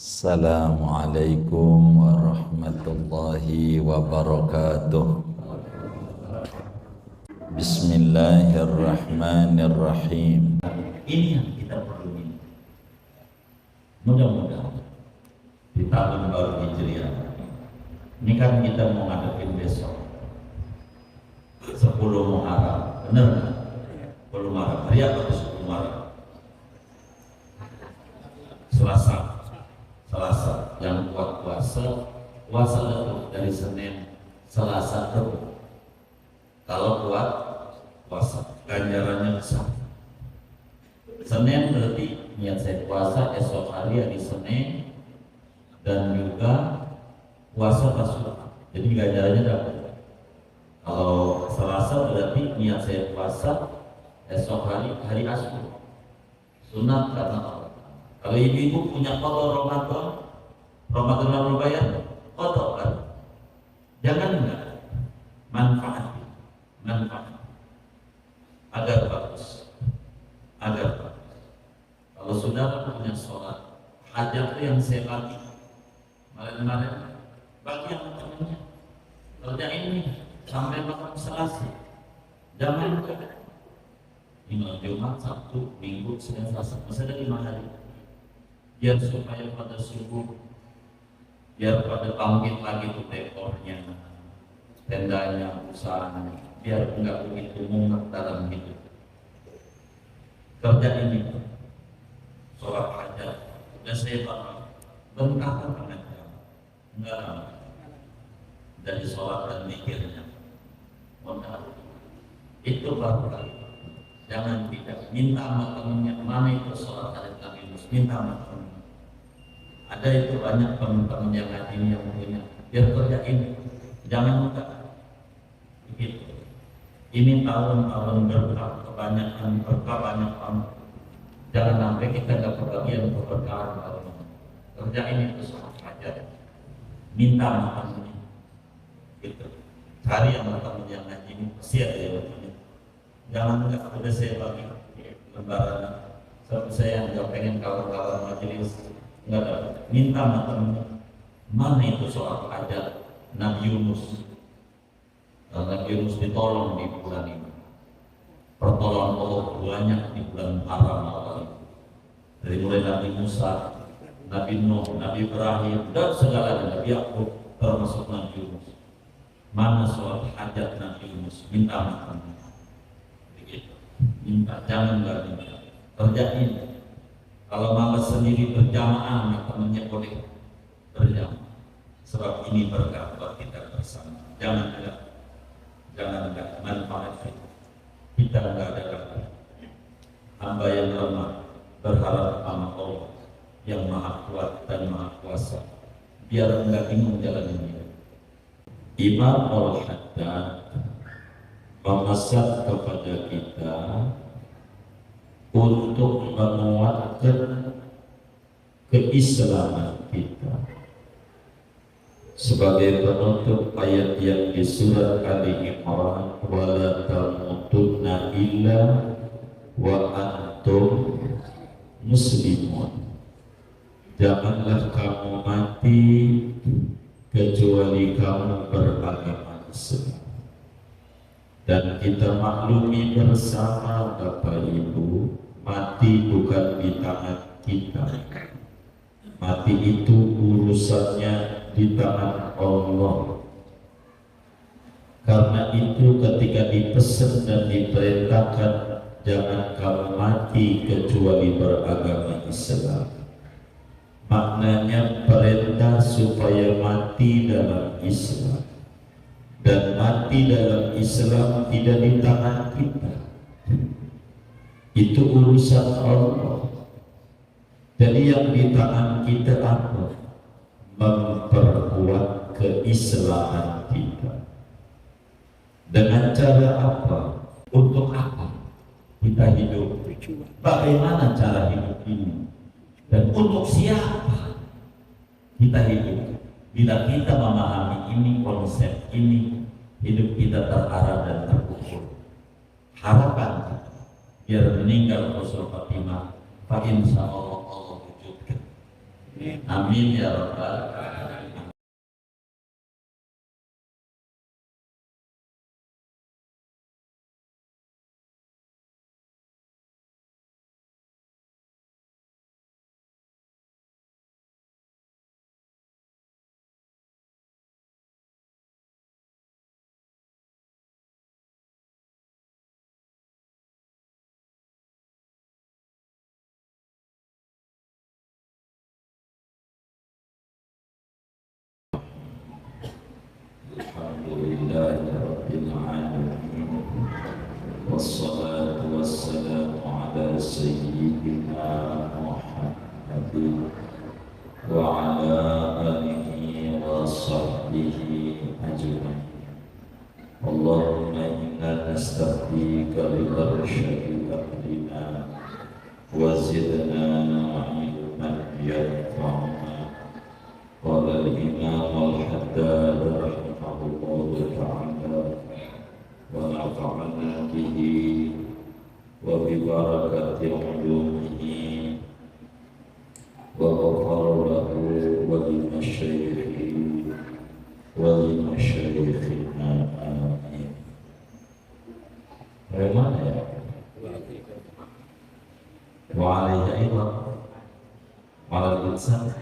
Assalamualaikum warahmatullahi wabarakatuh. Bismillahirrahmanirrahim. Ini yang kita perlu minta. Mudah-mudahan di tahun baru Hijriah ini kan kita mau ngadepin besok 10 Muharram, bener kan? 10 Muharram, hari apa tuh 10 Muharram? Selasa, yang kuat puasa itu dari Senin, Selasa Rabu. Kalau kuat puasa, ganjarannya besar. Senin berarti niat saya puasa esok hari Senin dan juga puasa Tasyrik. Jadi ganjarannya dapat. Kalau Selasa berarti niat saya puasa esok hari Asyura. Sunat karena Allah. Kalau ibu-ibu punya qada Ramadan lalu bayar, qada kan? Jangan enggak manfaat agar bagus. Kalau sudah punya sholat hajat yang saya bagi kemarin bagi yang temannya kerjain ini sampai malam Selasa, jangan tinggal Jumat, Sabtu, Minggu, Senin, Selasa, masih ada 5 hari. Biar supaya pada subuh, biar pada bangkit lagi tuh tekornya, tendanya, usahanya, biar enggak begitu mumet dalam hidup. Kerja ini, sholat hajat, udah saya bangun, bentar pengajar, enggak lama, dari sholat dan mikirnya, itu baru kali. Jangan tidak minta sama temennya, mana itu sholat hari Nabi Mus, minta sama temennya. Ada itu banyak teman-teman yang ngaji ini yang punya, biar kerja ini, jangan mudah. Begitu. Ini tahun-tahun berkah, kebanyakan berkah banyak banget. Jangan sampai kita nggak kebagian keberkahan tahun ini. Kerja ini itu sholat hajat, minta sama temennya. Gitu. Cari yang teman yang ngaji ini, pasti ada yang punya. Jangan enggak udah saya bagi lembaran. Saya nggak pengen kawan-kawan majelis nggak dapat. Minta sama temennya. Mana itu soal hajat Nabi Yunus? Nabi Yunus ditolong di bulan ini. Pertolongan Allah banyak di bulan Muharram awal ini. Dari mulai Nabi Musa, Nabi Nuh, Nabi Ibrahim, dan segala Nabi Yakub termasuk Nabi Yunus. Mana soal hajat Nabi Yunus? Minta sama temennya. Minta, jangan nggak minta, kerjain. Kalau mama sendiri berjamaah, temannya boleh berjamaah. Sebab ini berkah buat kita bersama. Jangan enggak manfaat kita enggak ada lagi. Hamba yang lemah berharap sama Allah yang maha kuat dan maha kuasa. Biar enggak bingung jalan ini. Imam Al-Haddad memesan kepada kita untuk menguatkan keislaman kita sebagai penutup ayat yang di surat Ali Imran, wala tamutunna illa wa antum muslimun. Janganlah kamu mati kecuali kamu beragama Islam. Dan kita maklumi bersama Bapak Ibu, mati bukan di tangan kita. Mati itu urusannya di tangan Allah. Karena itu ketika dipesan dan diperintahkan jangan kamu mati kecuali beragama Islam, maknanya perintah supaya mati dalam Islam. Dan mati dalam Islam tidak di tangan kita. Itu urusan Allah. Jadi yang di tangan kita apa? Memperkuat keislaman kita. Dengan cara apa? Untuk apa kita hidup? Bagaimana cara hidup ini? Dan untuk siapa kita hidup? Bila kita memahami ini, konsep ini, hidup kita terarah dan terukur. Harapan biar meninggal Rasul Fatimah, fa insya Allah Allah wujudkan. Amin ya rabbal alamin. Alhamdulillahirabbil alamin. Wassalatu wassalamu ala sayyidina Muhammadin wa ala alihi wa sahbihi ajma'in. Allahumma inna nastaghfiruka lil arsyadi amrina wa zidna ilman yanfa'una. Qala al-imam al-haddad rahimahullahu ta'ala wa nafa'ana bihi wa bi barakati ulumihi wa ghafara lahu wa li masyayikhi wa li masyayikhina amin. Dari mana ya? Wa alaihi ilm wa al-insan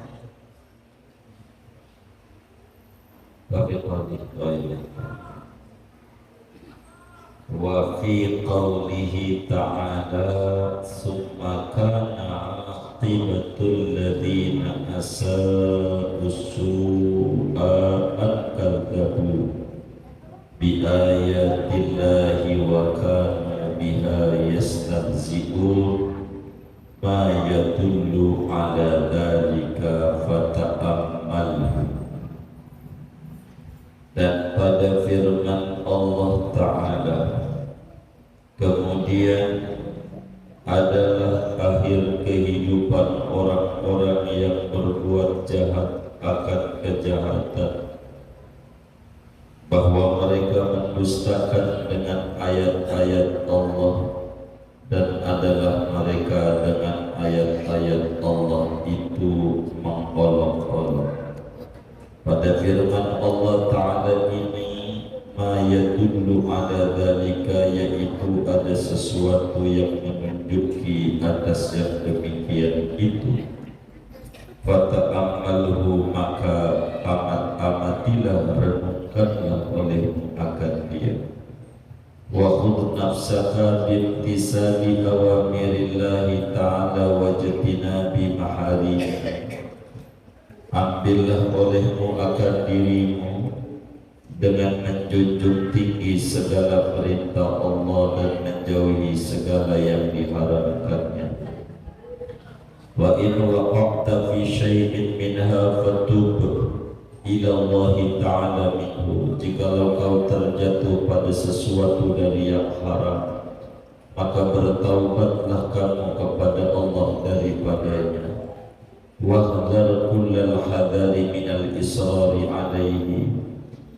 wa fi qawlihi ta'ala summa kana aqibatul ladzina asa'u su'a an kadzabu bi ayatillahi wa kanu biha yastahzi'un ma yadullu ala dzalika fata'ammalhu. Dan pada firman Allah Ta'ala kemudian adalah akhir kehidupan orang-orang yang berbuat jahat akan kejahatan, bahwa mereka mendustakan dengan ayat-ayat Allah, dan adalah mereka dengan ayat-ayat Allah itu mengolok-olok. Pada firman Allah Ta'ala ini ma yadullu ala dhalika, yaitu ada sesuatu yang menunjuki atas yang demikian itu. Fata'ammalhu, maka amat-amatilah, renungkanlah olehmu akan dia. Wa khudh nafsaka bimtisali awamirillahi ta'ala wa jtinabi maharimihi. Ambillah olehmu akan dirimu dengan menjunjung tinggi segala perintah Allah dan menjauhi segala yang diharamkannya. Wa in waqa'ta fi syai'in minha fatub ila Allah Ta'ala minhu. Jikalau kau terjatuh pada sesuatu dari yang haram, maka bertaubatlah kamu kepada Allah daripadanya. Wahdhar kullal hadari minal israri alaihi,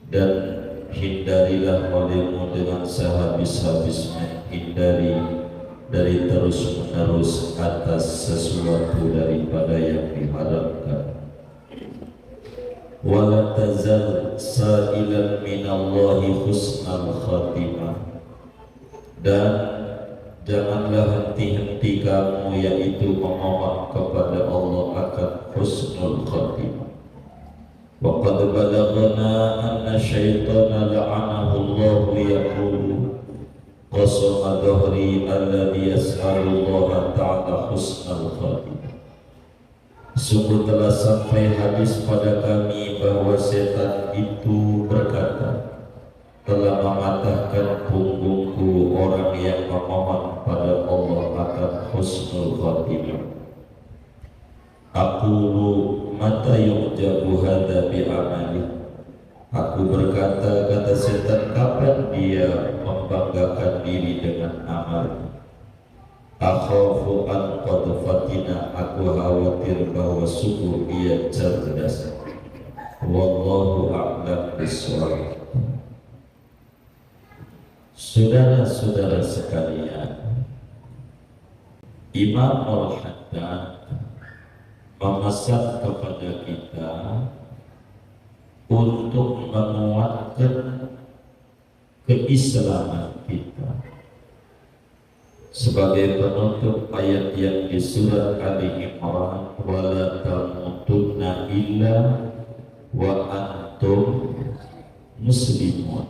dan hindarilah olehmu dengan sehabis-habis menghindari dari terus-menerus atas sesuatu daripada yang diharamkan. Wala tazal sa'ilan minallahi husnal khatimah, dan janganlah henti-henti kamu yaitu memohon kepada Allah akan husnul khatimah. Wa qad balaghana anna syaitana la'anahu Allah yaqulu qasama dhahri alladhi yas'alu Allah ta'ala husnul khatimah. Sungguh telah sampai hadis pada kami bahwa setan itu berkata, telah mematahkan punggungku orang yang memohon pada Allah akan husnul khatimah. Aqulu mata yu'jabu hadha bi'amali. Aku berkata, kata setan, kapan dia membanggakan diri dengan amalnya? Akhafu an qad fatina, aku khawatir bahwa sungguh ia cerdas. Wallahu a'lam bishawab. Saudara-saudara sekalian, Imam Al-Haddad memesan kepada kita untuk menguatkan keislaman kita. Sebagai penutup ayat yang di surat Ali Imran, wala tamutunna illa wa antum muslimun.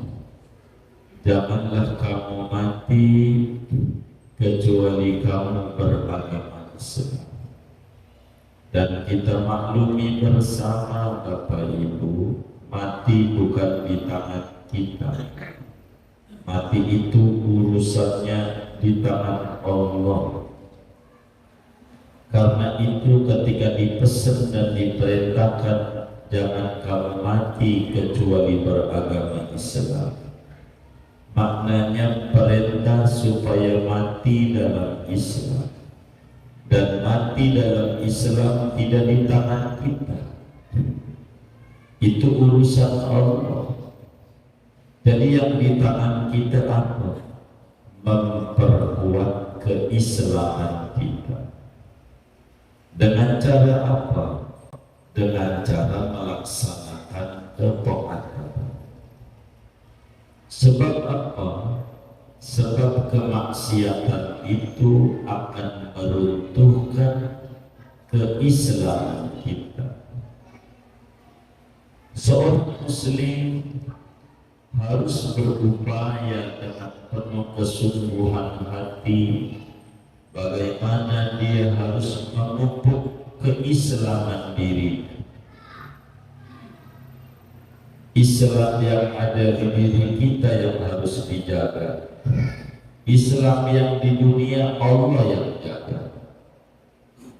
Janganlah kamu mati kecuali kamu beragama Islam. Dan kita maklumi bersama Bapak Ibu, mati bukan di tangan kita. Mati itu urusannya di tangan Allah. Karena itu ketika dipesan dan diperintahkan jangan kamu mati kecuali beragama Islam, maknanya perintah supaya mati dalam Islam. Dan mati dalam Islam tidak di tangan kita, itu urusan Allah. Jadi yang di tangan kita apa? Memperkuat keislaman kita. Dengan cara apa? Dengan cara melaksanakan ketaatan. Sebab apa? Sebab kemaksiatan itu akan meruntuhkan keislaman kita. Seorang muslim harus berupaya dengan penuh kesungguhan hati bagaimana dia harus memupuk keislaman diri. Islam yang ada di diri kita yang harus dijaga. Islam yang di dunia Allah yang jaga.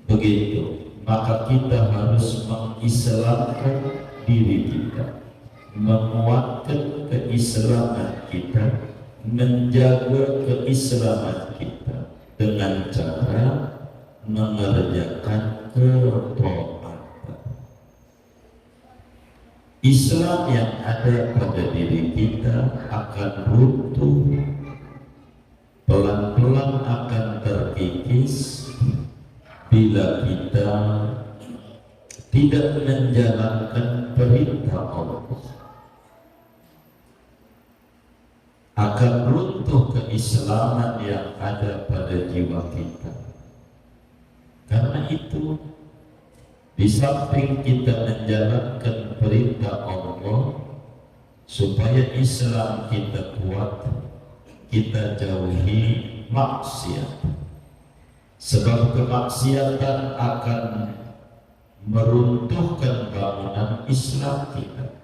Begitu, maka kita harus mengislamkan diri kita, menguatkan keislaman kita, menjaga keislaman kita dengan cara mengerjakan ketaatan. Islam yang ada pada diri kita akan runtuh, pelan-pelan akan terkikis bila kita tidak menjalankan perintah Allah. Akan runtuh keislaman yang ada pada jiwa kita. Karena itu, di samping kita menjalankan perintah Allah supaya Islam kita kuat, kita jauhi maksiat. Sebab kemaksiatan akan meruntuhkan bangunan Islam kita,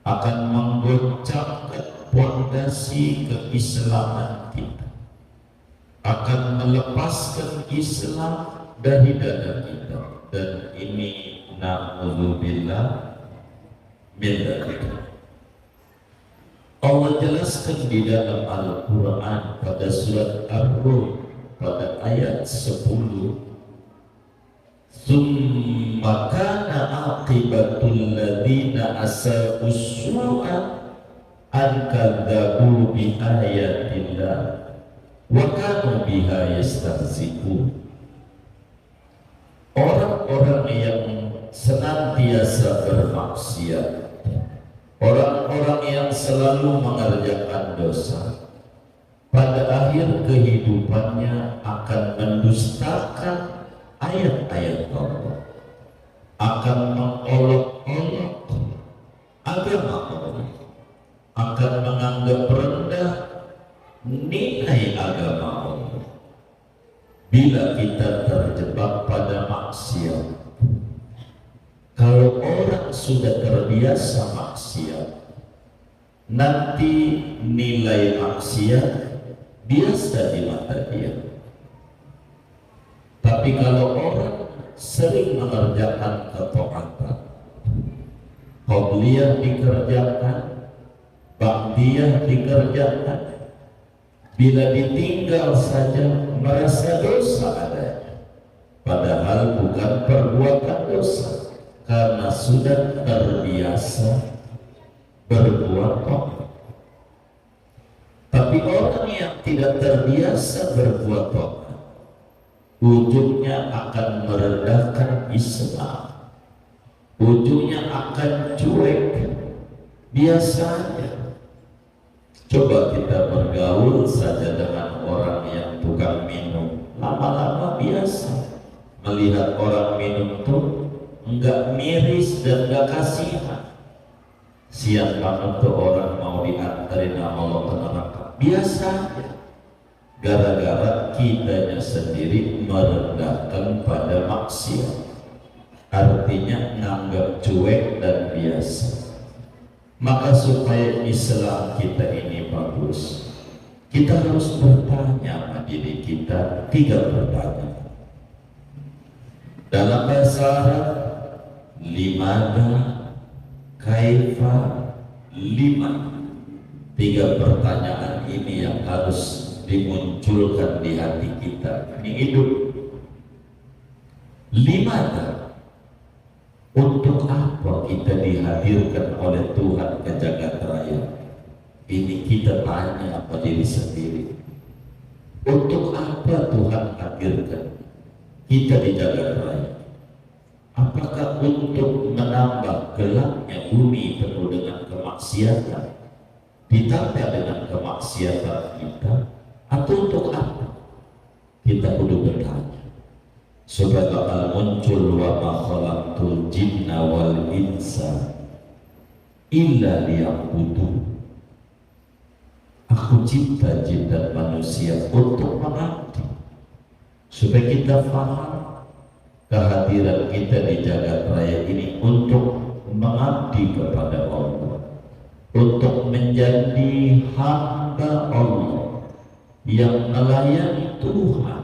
akan menggoncangkan fondasi keislaman kita, akan melepaskan Islam dari dada kita. Dan ini na'udzubillah min dzalik. Allah jelaskan di dalam Al-Quran pada surat Ar-Rum pada ayat 10, "Tsumma kana aqibatul ladzina asa'u su'a an kadzabu bi ayatillah wa kanu biha yastahzi'un." Orang-orang yang senantiasa bermaksiat, orang-orang yang selalu mengerjakan dosa, pada akhir kehidupannya akan mendustakan ayat-ayat Allah, akan mengolok-olok agama Allah, akan menganggap rendah nilai agama Allah. Bila kita terjebak pada maksiat, kalau orang sudah terbiasa maksiat, nanti nilai maksiat biasa di mata dia. Tapi kalau orang sering mengerjakan ketaatan, qabliyah dikerjakan, ba'diyah dikerjakan, bila ditinggal saja merasa dosa ada, padahal bukan perbuatan dosa, karena sudah terbiasa berbuat taat. Tapi orang yang tidak terbiasa berbuat taat, ujungnya akan merendahkan Islam, ujungnya akan cuek. Biasanya coba kita bergaul saja dengan orang yang tukang minum, lama-lama biasa melihat orang minum tuh enggak miris dan enggak kasihan. Siang banget tuh orang mau diantarin sama Allah ke neraka, biasa aja. Gara-gara kitanya sendiri merendahkan pada maksiat, artinya nganggap cuek dan biasa. Maka supaya Islam kita ini bagus, kita harus bertanya sama diri kita 3 pertanyaan. Dalam bahasa Arab, limana, kaifa, lima. 3 pertanyaan ini yang harus dimunculkan di hati kita. Ini hidup. Limana, untuk apa kita dihadirkan oleh Tuhan ke jagat raya? Ini kita tanya apa diri sendiri. Untuk apa Tuhan hadirkan kita di jagat raya? Apakah untuk menambah gelapnya bumi penuh dengan kemaksiatan, ditambah dengan kemaksiatan kita, atau untuk apa? Kita kudu bertanya. Supaya bakal muncul wa ma khalaqtul jinna wal insa illa liya'budun. Aku cipta jin dan manusia untuk mengabdi. Supaya kita paham kehadiran kita di jagat raya ini untuk mengabdi kepada Allah, untuk menjadi hamba Allah yang melayani Tuhan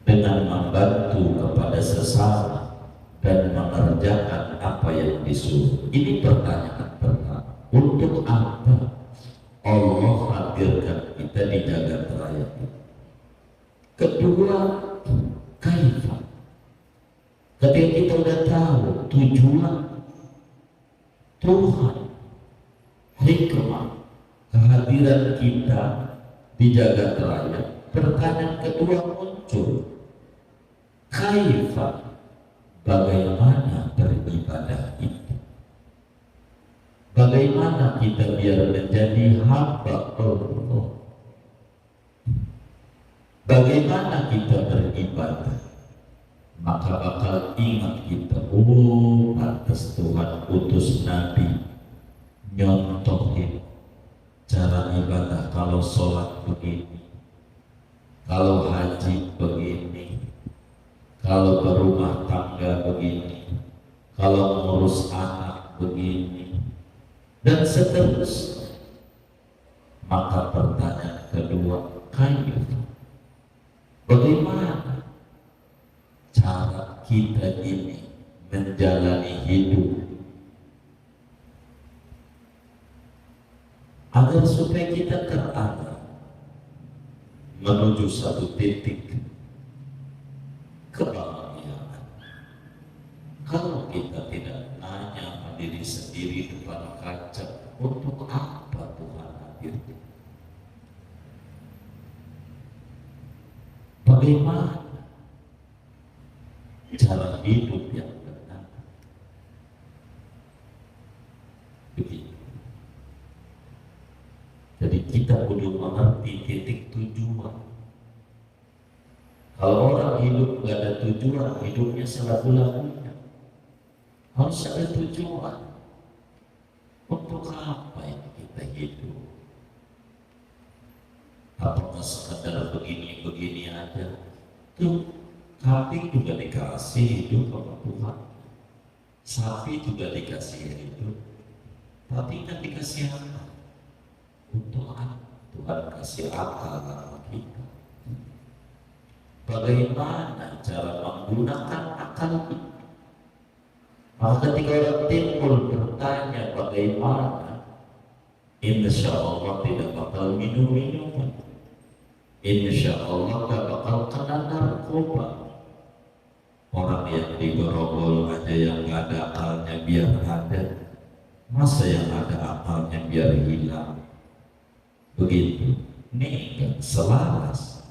dengan membantu kepada sesama dan mengerjakan apa yang disuruh. Ini pertanyaan pertama. Untuk apa Allah hadirkan kita di jagat raya ini? Kedua, kaifa. Ketika kita udah tahu tujuan Tuhan, hikmah kehadiran kita di jagat raya, pertanyaan kedua muncul. Kaifa, bagaimana beribadah itu? Bagaimana kita biar menjadi hamba Allah? Bagaimana kita beribadah? Maka bakal ingat kita, oh pantas Tuhan utus Nabi nyontohin cara ibadah. Kalau sholat begini, kalau haji begini, kalau berumah tangga begini, kalau ngurus anak begini, dan seterusnya. Maka pertanyaan kedua, kaif, bagaimana cara kita ini menjalani hidup agar supaya kita terarah menuju satu titik kebahagiaan. Kalau kita tidak nanya sama diri sendiri depan kaca, untuk apa Tuhan hadir? Bagaimana cara hidup yang benar? Begitu. Jadi kita perlu mengerti titik tujuan. Kalau orang hidup nggak ada tujuan, hidupnya selalu-lalunya. Harus ada tujuan. Untuk apa ini kita hidup? Apakah sekadar begini-begini aja? Tuh, kambing juga dikasih hidup sama Tuhan. Sapi juga dikasih hidup. Tapi kan dikasih apa? Untuk apa? Tuhan kasih akal sama kita. Bagaimana cara menggunakan akal kita? Maka ketika orang timbul bertanya bagaimana, insya Allah tidak bakal minum-minuman, insya Allah gak bakal kena narkoba. Orang yang digerogol aja yang gak ada akalnya biar ada, masa yang ada akalnya biar hilang? Begitu, ini selaras.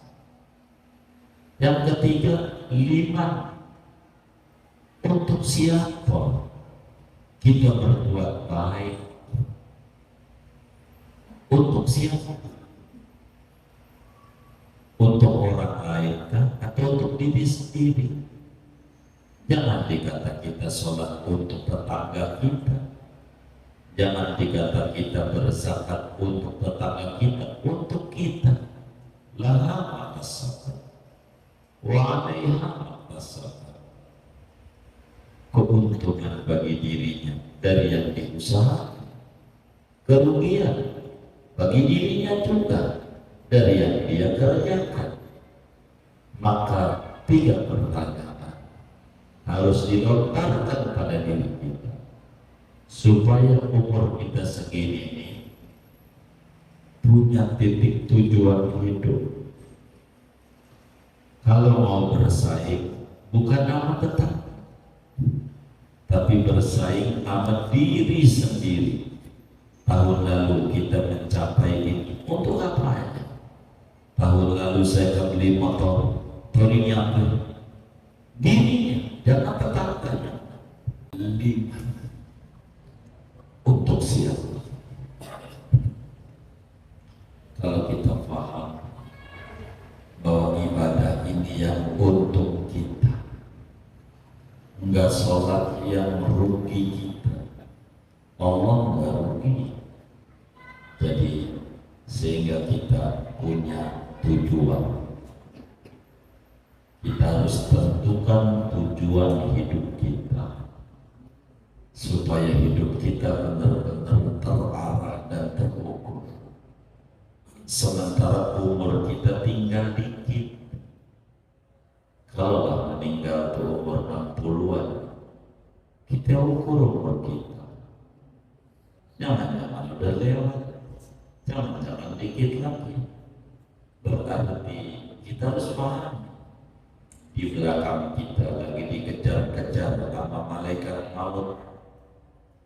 Yang ketiga, lima, untuk siapa kita berbuat baik? Untuk siapa? Untuk orang lain kan? Atau untuk diri sendiri? Jangan dikata kita sholat untuk tetangga kita, jangan dikata kita berzakat untuk tetangga kita, untuk kita. Laha makasabat wa alaiha makasabat. Keuntungan bagi dirinya dari yang diusahakan, kerugian bagi dirinya juga dari yang dia kerjakan. Maka 3 pertanyaan harus dilontarkan pada diri kita supaya umur kita segini ini punya titik tujuan hidup. Kalau mau bersaing bukan nama tetap, tapi bersaing sama diri sendiri. Tahun lalu kita mencapai ini untuk apa ya? Tahun lalu saya beli motor, tahun ini apa? Dirinya, jangan tetangganya. 5, untuk siapa? Kalau kita paham bahwa ibadah ini yang untuk kita, enggak sholat yang merugi kita, Allah enggak rugi. Jadi sehingga kita punya tujuan, kita harus tentukan tujuan hidup kita supaya hidup kita benar-benar terarah dan terukur. Sementara umur kita tinggal dikit, kalau meninggal tuh umur 60-an, kita ukur umur kita. Jangan-jangan udah lewat, jangan-jangan dikit lagi. Berarti kita harus paham, di belakang kita lagi dikejar-kejar sama malaikat maut.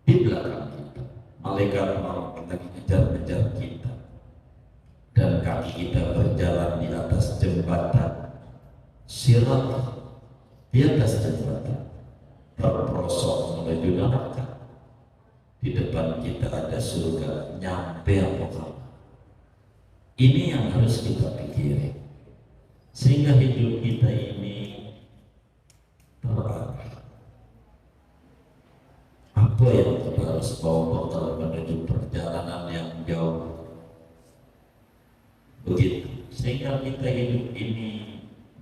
Di belakang kita malaikat maut lagi kejar-kejar kita, dan kaki kita berjalan di atas jembatan sirat, di atas jembatan terperosok menuju neraka. Di depan kita ada surga, nyampe apa kabar? Ini yang harus kita pikirin sehingga hidup kita ini terarah. Apa yang kita harus bawa bekal menuju perjalanan yang jauh, begitu sehingga kita hidup ini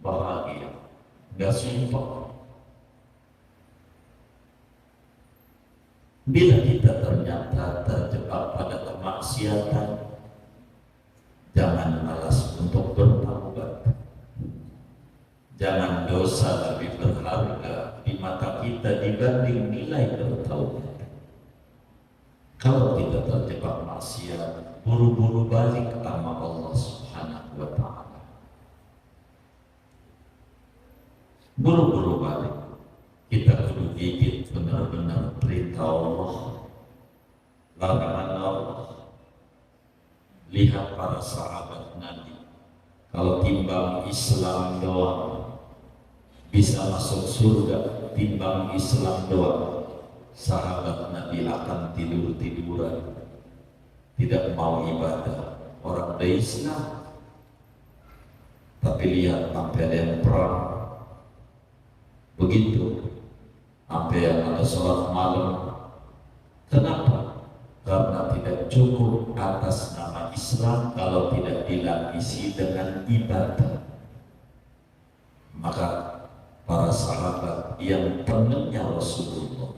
bahagia, nggak sumpah. Bila kita ternyata terjebak pada kemaksiatan, jangan malas untuk bertaubat. Jangan dosa lebih berharga di mata kita dibanding nilai bertaubat. Kalau kita terjebak maksiat, buru-buru balik sama Allah Subhanahu wa Ta'ala. Buru-buru balik. Kita kudu gigit benar-benar perintah Allah, larangan Allah. Lihat para sahabat Nabi, kalau timbang Islam doang bisa masuk surga, timbang Islam doang sahabat Nabi akan tidur-tiduran, tidak mau ibadah. Orang dari Islam, tapi lihat sampai ada yang perang, begitu sampai yang ada sholat malam. Kenapa? Karena tidak cukup atas nama Islam kalau tidak dilapisi dengan ibadah. Maka para sahabat yang temannya Rasulullah,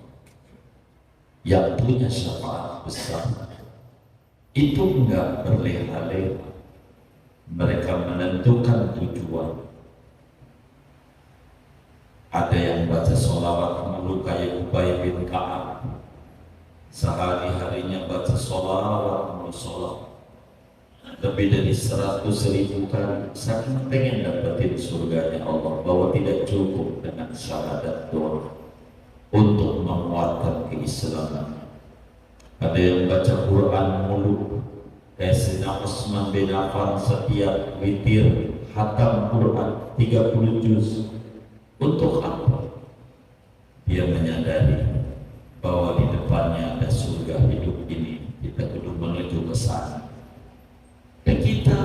yang punya syafaat besar, itu enggak berleha-leha. Mereka menentukan tujuan. Ada yang baca sholawat melukai Ubay bin Ka'ab, sehari-harinya baca sholawat sholat lebih dari 100.000 kali, saking pengen dapetin surganya Allah, bahwa tidak cukup dengan syahadat doang untuk menguatkan keislaman. Ada yang baca Quran mulu, kayak Sayyidina Utsman bin Affan setiap witir hatam Quran 30 juz. Untuk apa? Dia menyadari bahwa di depannya ada surga hidup ini, kita kudu menuju ke sana. Dan kita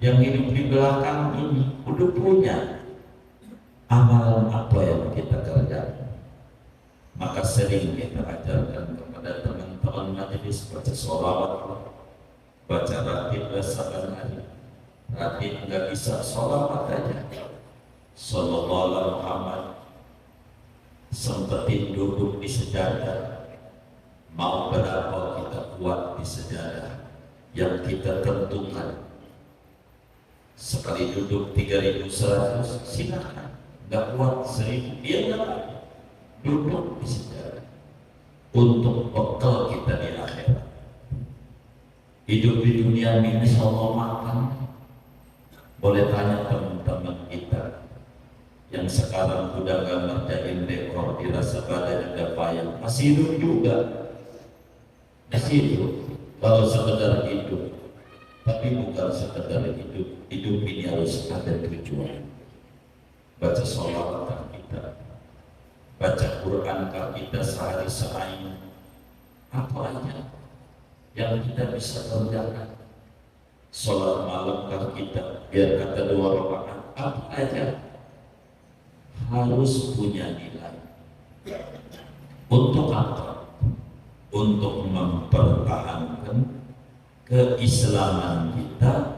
yang hidup di belakang ini udah punya amalan apa yang kita kerjakan. Maka sering kita ajarkan kepada teman-teman majelis baca sholawat, baca ratib saban hari. Ratib nggak bisa, sholawat aja. Sallallahu alaihi Muhammad, sempetin duduk di sejadah. Mau berapa kita kuat di sejadah yang kita tentukan. Sekali duduk 3.100, silakan. Nggak kuat 1.000, dia nggak duduk di sejadah untuk bekal kita di akhirat. Hidup di dunia ini insya Allah makan. Boleh tanya teman-teman kita yang sekarang udah gak ngerjain rekor, dirasa badan udah payah, masih hidup juga, masih hidup. Kalau sekedar hidup, tapi bukan sekedar hidup. Hidup ini harus ada tujuan. Baca sholawat kita, baca Quran kita sehari sehari, apa aja yang kita bisa kerjakan. Sholat malam kita, biar kata 2 rakaat, apa aja harus punya nilai. Untuk apa? Untuk mempertahankan keislaman kita.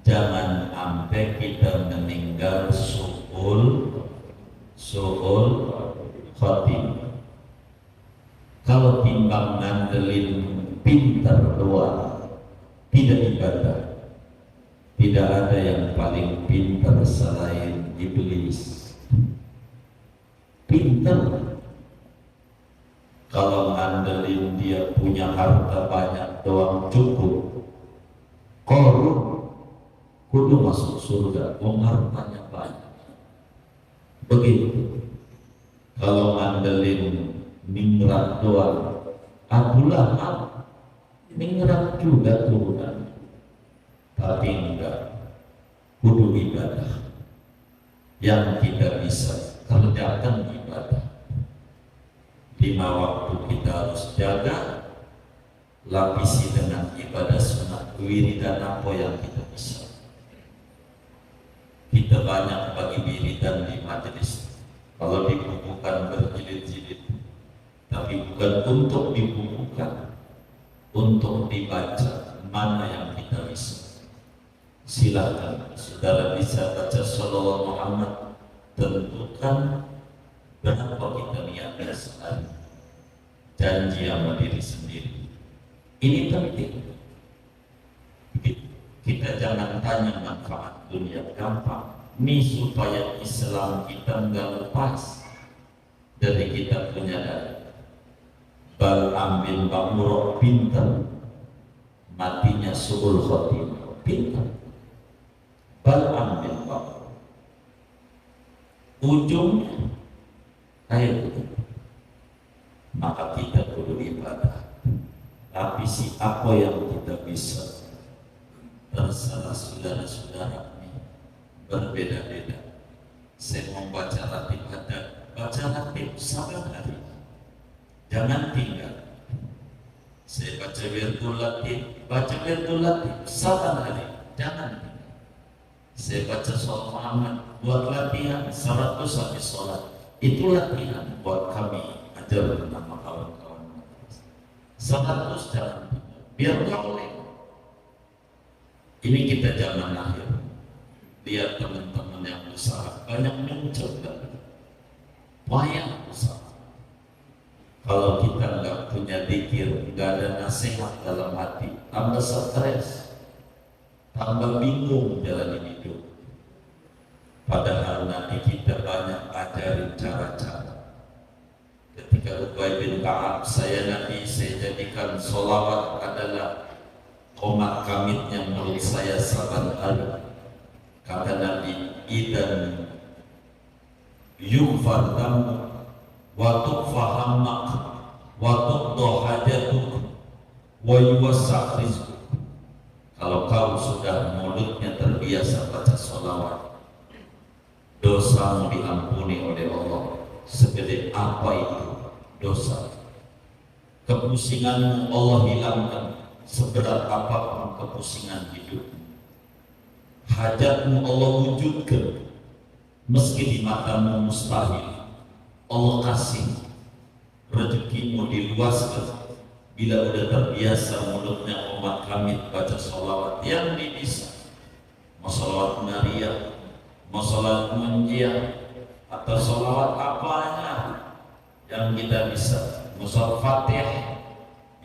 Jangan sampai kita meninggal su'ul khotimah. Kalau timbang ngandelin pintar doang, tidak ibadah. Tidak ada yang paling pintar selain iblis. Pintar. Kalau ngandelin dia punya harta banyak doang cukup, korup, kudu masuk surga, hartanya banyak. Begitu. Kalau ngandelin ningrat doang, Abu Lahab ningrat juga turunan. Tapi enggak, kudu ibadah. Yang kita bisa kerjakan ibadah. 5 waktu kita harus jaga, lapisi dengan ibadah sunat, wiridan apa yang kita bisa. Kita banyak bagi wiridan di majelis, kalau dibukukan berjilid-jilid, tapi bukan untuk dibukukan, untuk dibaca. Mana yang kita bisa? Silakan saudara bisa baca sholawat Muhammad, tentukan berapa kita niatnya sehari. Janji sama diri sendiri. Ini penting. Kita jangan tanya manfaat dunia, gampang. Ini supaya Islam kita nggak lepas dari kita punya dada. Bal ambil bamurok pintar, matinya su'ul khotimah, pintar. Bal ambil bamurok, ujungnya kayak begitu. Maka kita perlu ibadah. Tapi apa yang kita bisa, terserah saudara-saudara ini berbeda-beda. Saya mau baca ratib, baca ratib saban hari, jangan tinggal. Saya baca wirdul latib saban hari, jangan tinggal. Saya baca sholat Muhammad, buat latihan 100 habis sholat. Itu latihan buat kami ajar nama kawan-kawan. 100 jangan tinggal, biar boleh. Ini kita zaman akhir. Lihat teman-teman yang usaha banyak mencoba, banyak usaha. Kalau kita nggak punya zikir, nggak ada nasihat dalam hati, tambah stres, tambah bingung jalan hidup. Padahal nanti kita banyak ajarin cara-cara. Ketika Ubay bin Ka'ab, saya jadikan sholawat adalah komat kamitnya mulut saya saban hari. Kata Nabi, idan yughfar dambuk wa tuqfa hammak wa tuqda hajatuk wa yuwassa' rizquk. Kalau kau sudah mulutnya terbiasa terbiasa baca sholawat, dosamu diampuni oleh Allah segede apa itu dosa. Kepusinganmu Allah hilangkan seberat apapun kepusingan hidupmu. Hajatmu Allah wujudkan meski di matamu mustahil. Allah kasih rezekimu diluaskan bila udah terbiasa mulutnya umat kami baca sholawat yang bisa. Mau sholawat Maria, mau sholawat Munjiah, atau sholawat apanya yang kita bisa, mau sholawat Fatihah,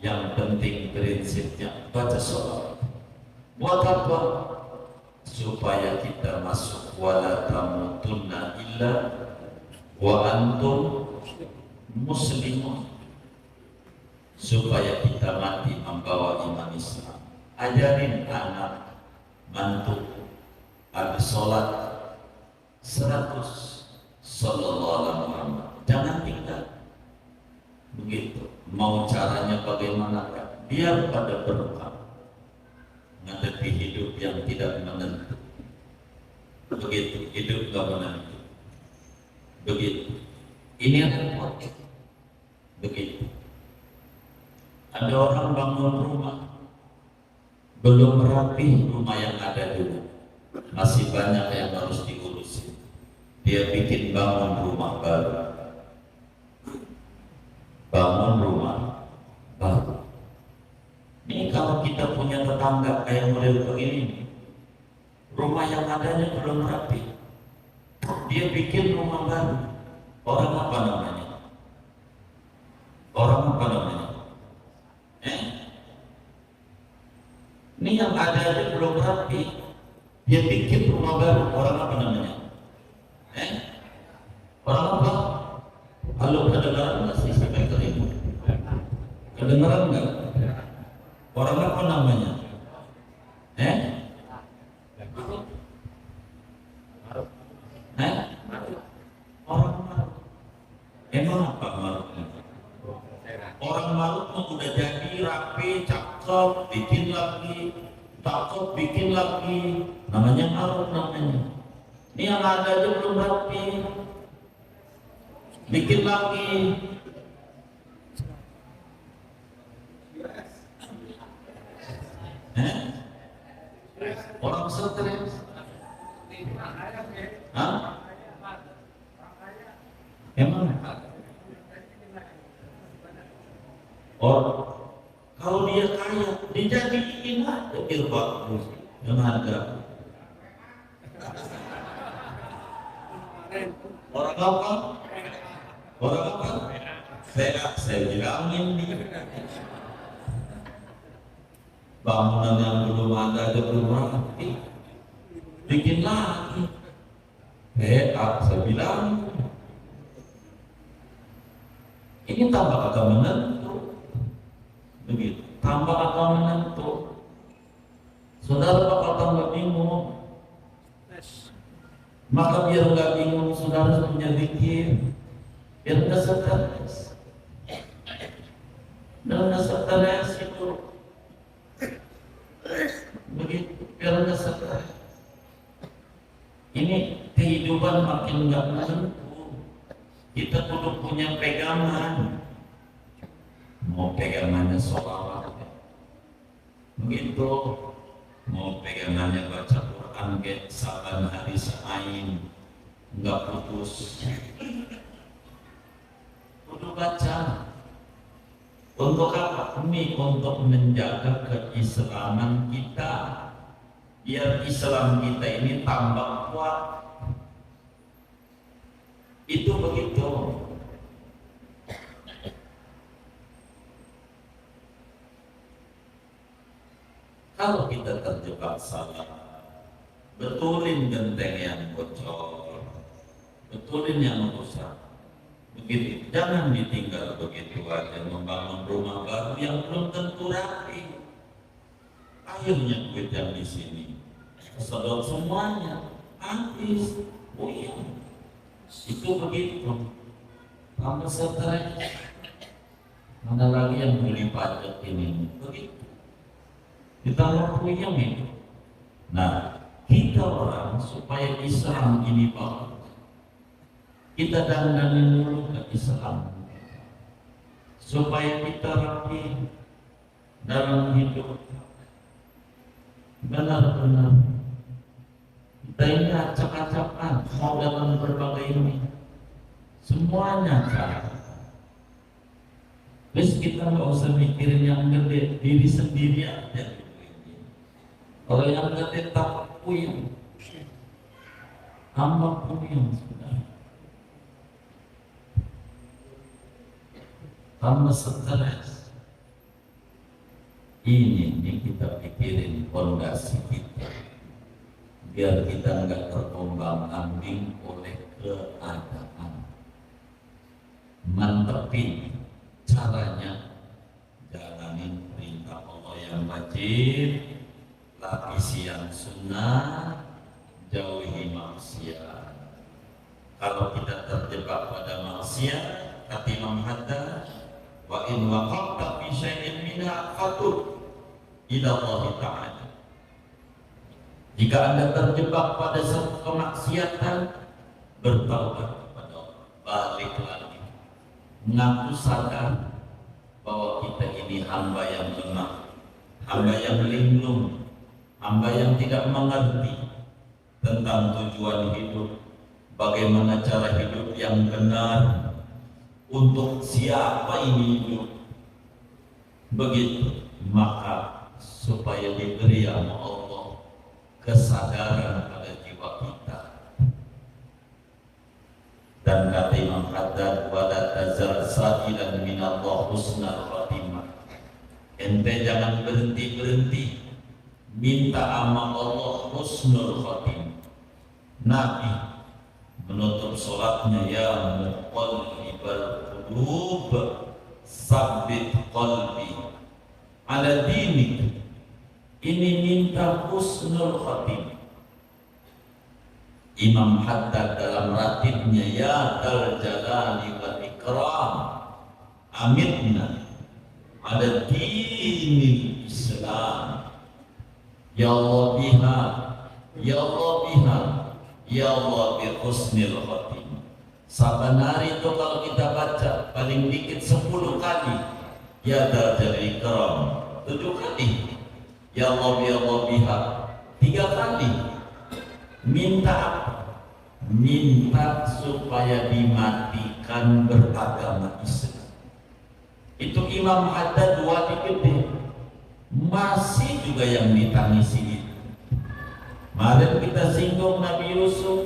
yang penting prinsipnya baca sholawat. Buat apa? Supaya kita masuk wala tamutunna illa wa antum muslimun, supaya kita mati membawa iman Islam. Ajarin anak mantu habis sholat 100 sallallahu alaihi wasallam, jangan tinggal begitu. Mau caranya bagaimana? Biar pada berkah menghadapi hidup yang tidak menentu. Begitu, hidup gak menentu. Begitu. Ini repot. Begitu. Ada orang bangun rumah, belum rapi rumah yang ada dulu, masih banyak yang harus diurusin. Dia bikin bangun rumah baru. Bangun rumah baru. Ini kalau kita punya tetangga kayak model begini, rumah yang adanya belum rapi, dia bikin rumah baru. Orang apa namanya? Orang apa namanya? Ini yang ada aja belum rapi, dia bikin rumah baru. Orang apa namanya? Orang apa? Halo, kedengaran nggak sih speaker ini? Kedengaran nggak? Orang apa namanya? Orang marut. Emang apa marutnya? Orang marut udah jadi rapi, cakep, bikin lagi, cakep, bikin lagi. Namanya marut namanya. Ini yang ada aja belum rapi, bikin lagi. Orang stres. Hah? Emang? Kalau dia kaya, dijadiin aja bagus yang harga. Orang apa? Orang apa? Saya bilangin nih. Bangunan yang belum ada aja belum rapi, bikin lagi. Saya bilang ini tambah agak menentu, begitu. Tambah agak menentu, saudara bakal tambah bingung. Maka biar nggak bingung, saudara punya zikir, biar nggak stres. Dan nggak stres itu, begitu. Biar nggak stres. Ini kehidupan makin nggak menentu. Kita kudu punya pegangan. Mau pegangannya sholawat, begitu. Mau pegangannya baca Quran ke saban hari semain, nggak putus. Kudu baca. Untuk apa? Ini untuk menjaga keislaman kita, biar Islam kita ini tambah kuat. Itu begitu. Kalau kita terjebak salah, betulin genteng yang bocor, betulin yang rusak. Begitu, jangan ditinggal begitu aja membangun rumah baru yang belum tentu rapi. Akhirnya duit yang di sini sedot semuanya habis. Oh iya, itu begitu. Tambah stres. Mana lagi yang beli pajak ini? Begitu. Ditambah puyeng itu. Nah, kita kita orang supaya Islam ini bagus, kita dandanin dulu ke Islam supaya kita rapi dalam hidup. Benar-benar kita ini acak-acakan mau dalam berbagai ini semuanya cara. Terus kita nggak usah mikirin yang gede, diri sendiri aja. Kalau yang gede tak puyeng, tambah puyeng sudah, tambah stres. Ini kita pikirin fondasi kita, biar kita nggak terombang-ambing oleh keadaan. Mantepin caranya, jalanin perintah Allah yang wajib, lapisi yang sunnah, jauhi maksiat. Kalau kita terjebak pada maksiat, kata Imam Haddad, wa in waqafta fi syai'in minha fatub ila Allah Ta'ala. Jika Anda terjebak pada satu kemaksiatan, bertaubat kepada Allah, balik lagi, mengaku sadar bahwa kita ini hamba yang lemah, hamba yang linglung, hamba yang tidak mengerti tentang tujuan hidup, bagaimana cara hidup yang benar, untuk siapa ini hidup. Begitu, maka supaya diberi sama Allah kesadaran pada jiwa kita. Dan kata Imam Haddad, wala tazal sa'ilan minallah husnal khatimah. Ente jangan berhenti-berhenti minta sama Allah husnul khatimah. Nabi menutup sholatnya, ya muqallibal qulub sabbit qalbi ala dinik. Ini minta husnul khatimah. Imam Haddad dalam ratibnya, ya dal jalali wal ikram amitna ala dinil Islam. Ya Allah biha, ya Allah biha, ya Allah bi husnil khatimah. Saban hari itu kalau kita baca paling dikit 10 kali ya dal jalali ikram, 7 kali ya Allah biha, 3 kali. Minta supaya dimatikan beragama Islam. Itu Imam Haddad wali gede, masih juga yang ditangisi itu. Kemarin kita singgung Nabi Yusuf,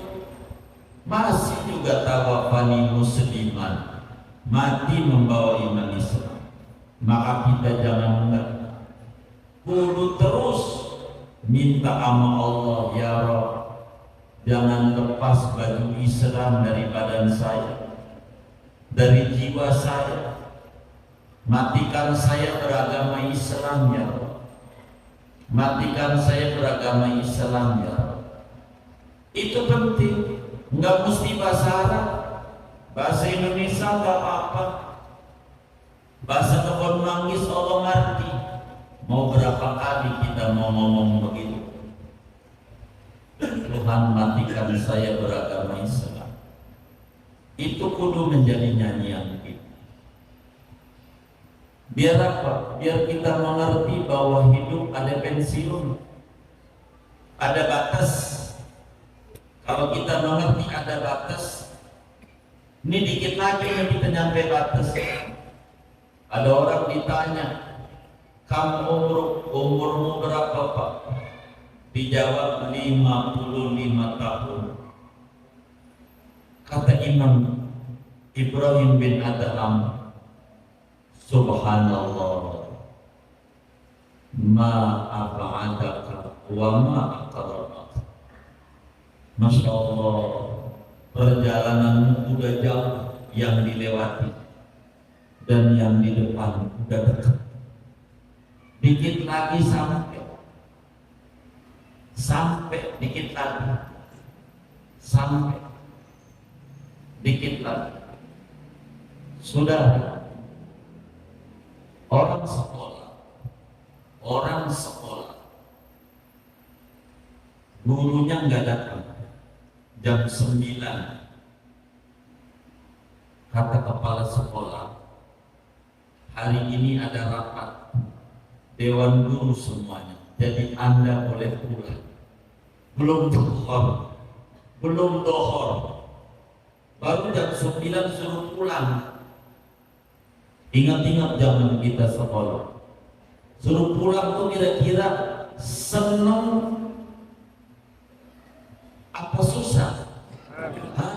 masih juga tawafani musliman, mati membawa iman Islam. Maka kita jangan mengerti, kudu terus minta sama Allah, ya Rabb, jangan lepas baju Islam dari badan saya, dari jiwa saya. Matikan saya beragama Islam, ya Rabb. Matikan saya beragama Islam, ya Rabb. Itu penting. Nggak mesti bahasa Arab, bahasa Indonesia nggak apa-apa. Bahasa Kebon Manggis Allah ngerti. Mau berapa kali kita mau ngomong begitu? Tuhan matikan saya beragama Islam. Itu kudu menjadi nyanyian kita. Biar apa? Biar kita mengerti bahwa hidup ada pensiun, ada batas. Kalau kita mengerti ada batas, ini dikit lagi yang kita nyampe batas. Ada orang ditanya, kamu umurmu berapa Pak? Dijawab 55 tahun. Kata Imam Ibrahim bin Adham, subhanallah, ma ab'adaka wa ma aqrabaka. Masya Allah, perjalananmu udah jauh yang dilewati, dan yang di depan udah dekat. Dikit lagi sampai dikit lagi, sampai dikit lagi. Sudah, orang sekolah gurunya nggak datang. Jam 9 kata kepala sekolah, hari ini ada rapat dewan guru semuanya, jadi Anda boleh pulang. Belum dohor, baru jam 9 suruh pulang. Ingat-ingat zaman kita sekolah, suruh pulang tuh kira-kira seneng apa susah? Hah?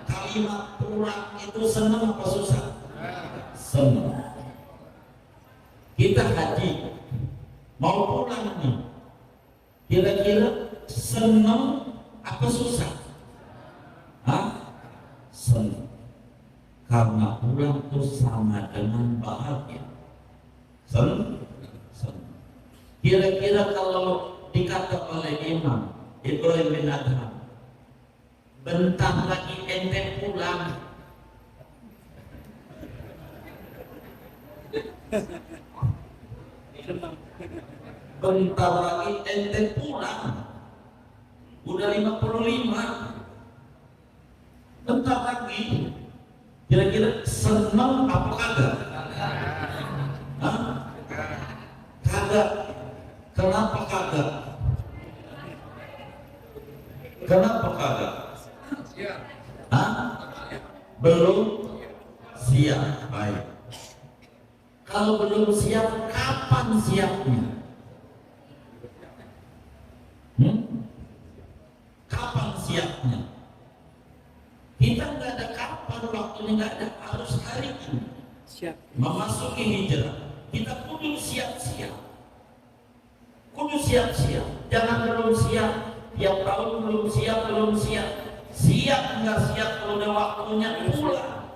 Kalimat pulang itu seneng apa susah? Seneng. Kita haji mau pulang nih, kira-kira seneng apa susah? Hah? Seneng. Karena pulang itu sama dengan bahagia. Seneng. Kira-kira kalau dikata oleh Imam Ibrahim bin Adham, bentar lagi ente pulang, bentar lagi ente pulang, udah 55, bentar lagi. Kira-kira senang apa kagak? Hah? Kagak. Kenapa kagak? Kenapa kagak? Hah? Belum siap. Baik. Kalau belum siap, kapan siapnya? Kapan siapnya? Kita nggak ada kapan, waktunya nggak ada, harus hari ini. Siap. Memasuki hijrah, kita kudu siap-siap. Kudu siap-siap. Jangan belum siap. Tiap tahun belum siap. Siap nggak siap kalau udah waktunya pulang.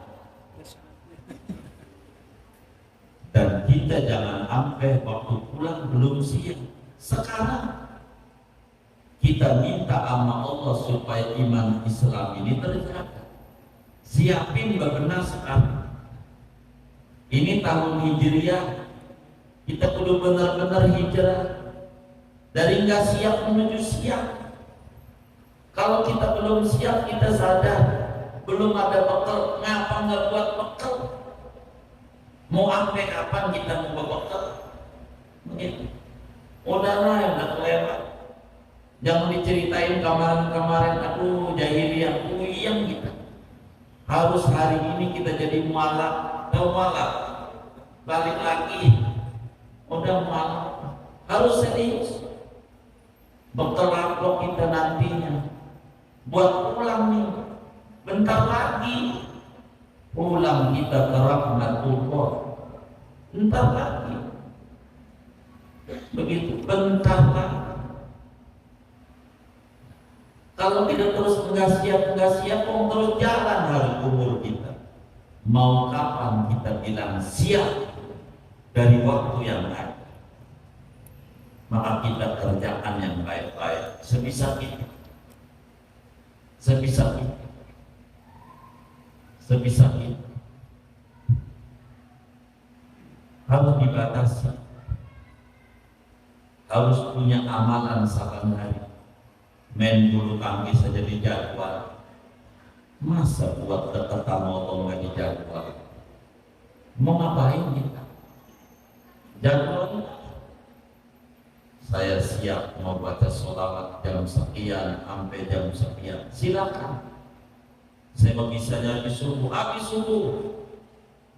Dan kita jangan sampai waktu pulang belum siap. Sekarang kita minta sama Allah supaya iman Islam ini terjaga. Siapin benar sekarang. Ini tahun Hijriah, kita kudu benar-benar hijrah. Dari nggak siap menuju siap. Kalau kita belum siap, kita sadar belum ada bekal. Ngapa nggak buat bekal? Mau sampai kapan kita mau bekal? Begitu. Udahlah, udah kelewat. Jangan diceritain kemarin-kemarin, aduh jahiliyah, puyeng kita. Harus hari ini kita jadi mualaf, balik lagi, udah mualaf, harus serius. Bekal apa kita nantinya? Buat pulang nih, bentar lagi pulang kita ke rahmatullah. Bentar lagi, begitu, bentar lagi. Kalau kita terus nggak siap, terus jalan hari umur kita. Mau kapan kita bilang siap dari waktu yang ada? Maka kita kerjakan yang baik-baik sebisa kita. Harus dibatasi. Harus punya amalan saban hari. Main bulu tangkis saja di jadwal. Masa buat dekat sama Allah nggak di jadwal? Mau ngapain kita? Jadwal. Saya siap mau baca sholawat jam sekian sampai jam sekian. Silakan. Saya bisa habis subuh,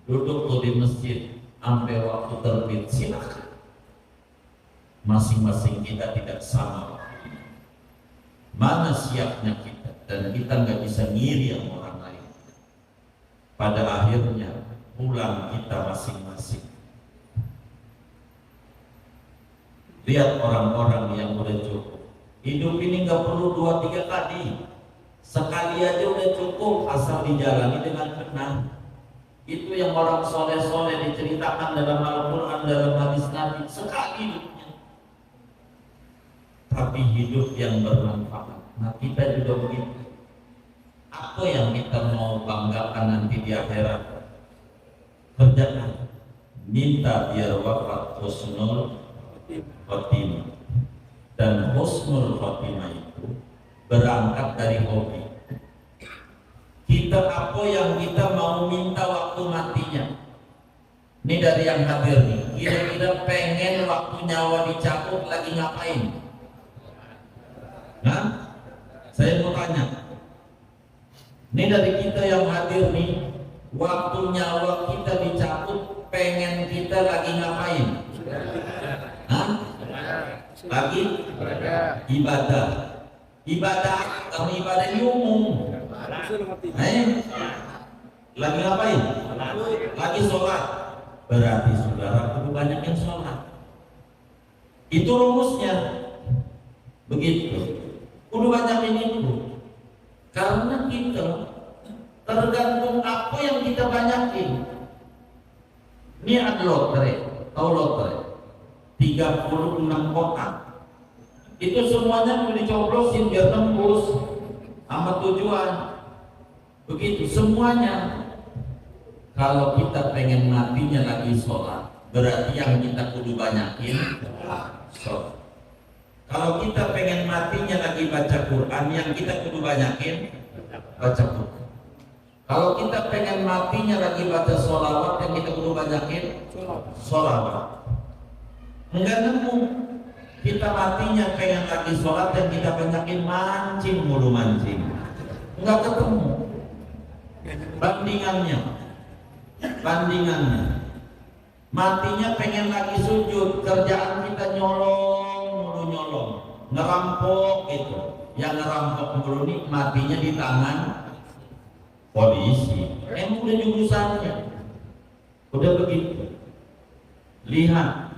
duduk tuh di masjid sampai waktu terbit. Silakan. Masing-masing kita tidak sama. Mana siapnya kita, dan kita nggak bisa ngiri yang orang lain. Pada akhirnya pulang kita masing-masing. Lihat orang-orang yang udah cukup. Hidup ini nggak perlu 2-3 kali. Sekali aja udah cukup asal dijalani dengan benar. Itu yang orang soleh-soleh diceritakan dalam Al-Quran, dalam hadis Nabi. Sekali hidupnya, tapi hidup yang bermanfaat. Nah kita juga begitu. Apa yang kita mau banggakan nanti di akhirat? Kerjakan. Minta biar wafat husnul khotimah. Dan husnul khotimah itu berangkat dari hobi. Kita apa yang kita mau minta waktu matinya. Ini dari yang hadir nih. Kira-kira pengen waktu nyawa dicabut lagi ngapain? Nah, saya mau tanya. Ini dari kita yang hadir nih. Waktu nyawa kita dicabut, pengen kita lagi ngapain? Hah? Lagi? Ibadah. Ibadah, kalau ibadah ini umum. Lagi ngapain? Lagi sholat. Berarti saudara kudu banyak yang sholat. Itu rumusnya. Begitu. Kudu banyak yang itu. Karena kita tergantung apa yang kita banyakin. Ini ada lotre, tahu lotre? 36 kotak. Itu semuanya mau dicoblosin biar nembus sama tujuan. Begitu semuanya. Kalau kita pengen matinya lagi sholat, berarti yang kita kudu banyakin sholat. Kalau kita pengen matinya lagi baca Quran, yang kita kudu banyakin baca Quran. Kalau kita pengen matinya lagi baca sholawat, yang kita kudu banyakin sholawat. Enggak nemu. Kita matinya pengen lagi sholat dan kita banyakin mancing mulu mancing. Enggak ketemu. Bandingannya. Matinya pengen lagi sujud, kerjaan kita nyolong, ngerampok gitu. Yang ngerampok mulu nih matinya di tangan polisi. Emang udah jurusannya. Udah begitu. Lihat.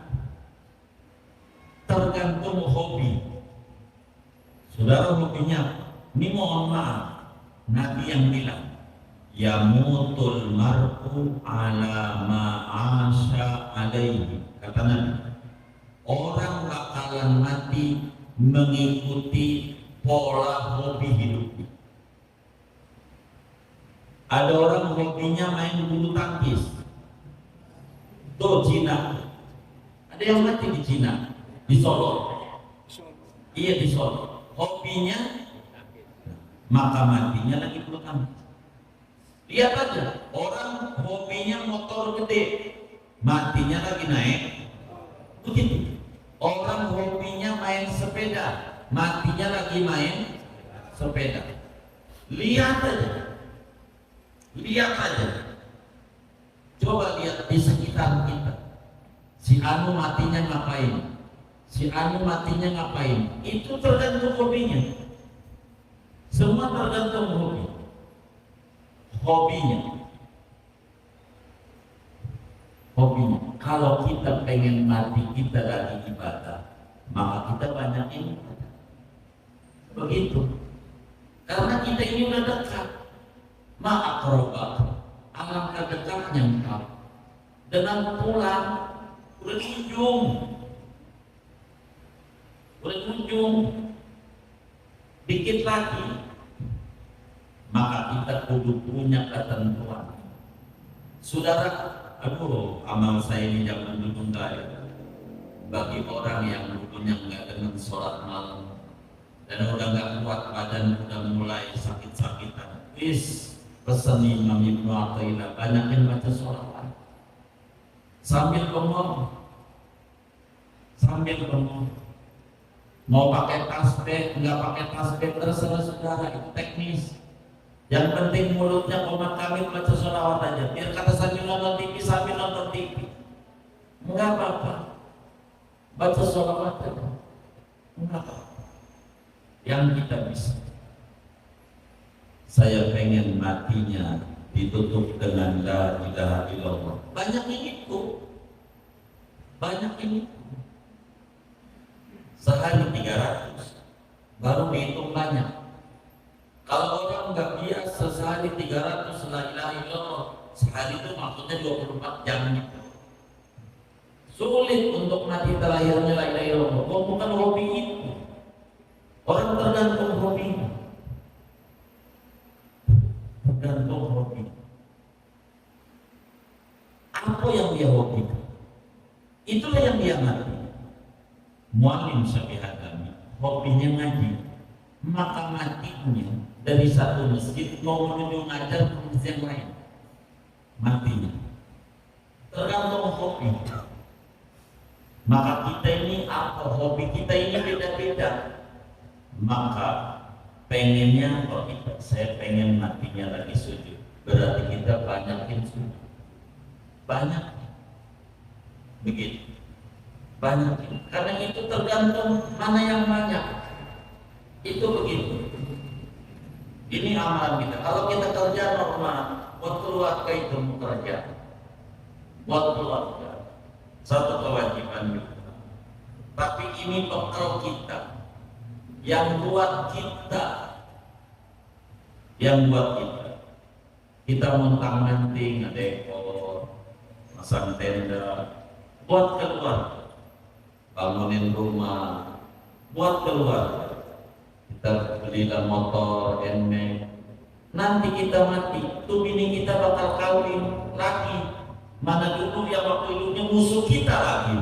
Tergantung hobi. Saudara hobinya, ini mohon maaf, Nabi yang bilang, yamutul mar'u ala ma'asha alaihi. Kata Nabi, orang bakalan mati mengikuti pola hobi hidupnya. Ada orang hobinya main bulu tangkis. Tuh Cina. Ada yang mati di Cina. Di Solo, iya di Solo. Hobinya, maka matinya lagi bulu tangkis. Lihat aja, orang hobinya motor gede, matinya lagi naik. Begitu. Orang hobinya main sepeda, matinya lagi main sepeda. Lihat aja. Coba lihat di sekitar kita. Si Anu matinya ngapain? Si Anu matinya ngapain? Itu tergantung hobinya. Semua tergantung hobinya. Kalau kita pengen mati kita lagi ibadah, maka kita banyakin ibadah. Begitu. Karena kita ini udah dekat. Ma'akrobah. Alangkah dekatnya engkau. Dengan pulang udah di ujung, dikit lagi, maka kita kudu punya ketentuan. Saudara, amal saya ini jangan dulu bagi orang yang dulunya nggak dengan sholat malam dan udah nggak kuat badan, udah mulai sakit-sakitan. Pesan Imam Ibnu Athaillah, banyakin baca sholawat sambil bengong. Mau pakai tasbih, nggak pakai tasbih, terserah saudara, itu teknis. Yang penting mulutnya komat kami baca sholawat aja. Biar kata sambil nonton TV, nggak apa-apa. Baca sholawat aja, nggak apa-apa. Yang kita bisa. Saya pengen matinya ditutup dengan la ilaha illallah. Banyak ini tuh. Sehari 300 baru dihitung banyak. Kalau orang nggak biasa sehari 300 la ilaha illallah, sehari itu maksudnya 24 jam gitu. Sulit untuk mati terlahirnya la ilaha illallah. Bukan hobi itu. Orang tergantung hobinya. Apa yang dia hobikan, itulah yang dia ngerti. Mu'allim Syafi'i Hadami hobinya ngaji, maka matinya dari satu masjid mau menuju ngajar ke masjid yang lain, matinya tergantung hobi. Maka kita ini apa, hobi kita ini beda-beda. Maka pengennya, kalau kita, saya pengen matinya lagi sujud, berarti kita banyakin sujud, banyak begitu, banyakin, karena itu tergantung mana yang banyak, itu begitu. Ini amalan kita. Kalau kita kerja normal, buat keluarga itu mau kerja, buat keluarga satu kewajiban kita. Tapi ini bekal kita, yang buat kita, kita montang-manting, ngedekor, masang tenda, buat keluarga, bangunin rumah, buat keluarga. Kita belilah motor, NMAX. Nanti kita mati, tuh bini kita bakal kawin lagi. Mana dulu yang waktu hidupnya musuh kita lagi.